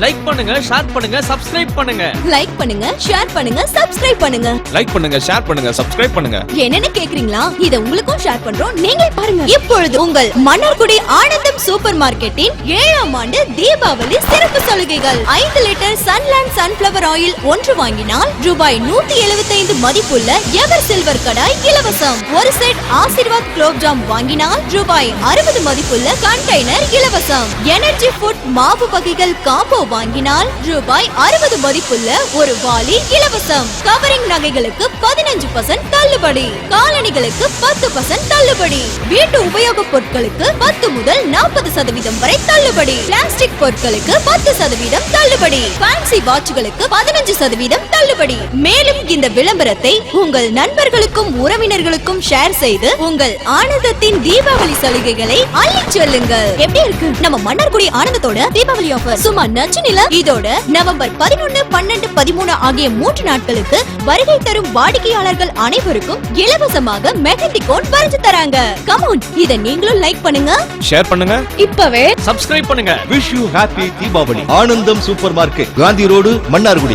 Like பண்ணுங்க, share பண்ணுங்க, subscribe பண்ணுங்க. லைக் பண்ணுங்க, ஷேர் பண்ணுங்க, சப்ஸ்கிரைப் பண்ணுங்க. லைக் பண்ணுங்க, ஷேர் பண்ணுங்க, சப்ஸ்கிரைப் பண்ணுங்க. என்னன்னு கேக்குறீங்களா? இத உங்களுக்கும் ஷேர் பண்றோம், நீங்க பாருங்க. இப்பொழுது உங்கள் மன்னார்குடி ஆனந்தம் சூப்பர் மார்க்கெட்டின் 7ஆம் ஆண்டு தீபாவளி சிறப்பு சலுகைகள். 5 லிட்டர் சன்லாண்ட் சன்ஃபிளவர் ஆயில் ஒன்று வாங்கினால் ரூபாய் 175 மதிப்புள்ள எவர் சில்வர் கடாய் இலவசம். ஒரு செட் ஆசீர்வாத் குலோப்ஜாம் வாங்கினால் ரூபாய் 60 மதிப்புள்ள கண்டெய்னர் இலவசம். எனர்ஜி ஃபுட் மாவு வகைகள் காம்போ வாங்கினால் ரூபாய் 60 மதிப்புள்ள ஒரு வாளி இலவசம். கவரிங் நகைகளுக்கு 15% தள்ளுபடி. காலணிகளுக்கு 10% தள்ளுபடி. வீட்டு உபயோக பொருட்களுக்கு 10 முதல் 40% வரை தள்ளுபடி. பிளாஸ்டிக் பொருட்களுக்கு 10% தள்ளுபடி. ஃபேன்சி வாட்ச்களுக்கு 15% தள்ளுபடி. மேலும் இந்த விளம்பரத்தை உங்கள் நண்பர்களுக்கும் உறவினர்களுக்கும் ஷேர் செய்து உங்கள் ஆனந்தத்தின் தீபாவளி சலுகைகளை அள்ளிச் செல்லுங்கள். எப்படி இருக்கு நம்ம மன்னார்குடி ஆனந்தத்தோட தீபாவளி ஆஃபர்? சும்மா நச்சு நில. இதோட நவம்பர் 11, 12, 13 ஆகிய 3 நாட்களுக்கு வருகை தரும் வாடிக்கையாளர்கள் அனைவருக்கும் இலவசமாக மெகந்தி கோன் வரைஞ்சு தராங்க. கம் ஆன், இத நீங்களும் லைக் பண்ணுங்க, ஷேர் பண்ணுங்க, இப்பவே சப்ஸ்கிரைப் பண்ணுங்க. Wish you happy Deepavali. Anandham supermarket, Gandhi road, Mannargudi.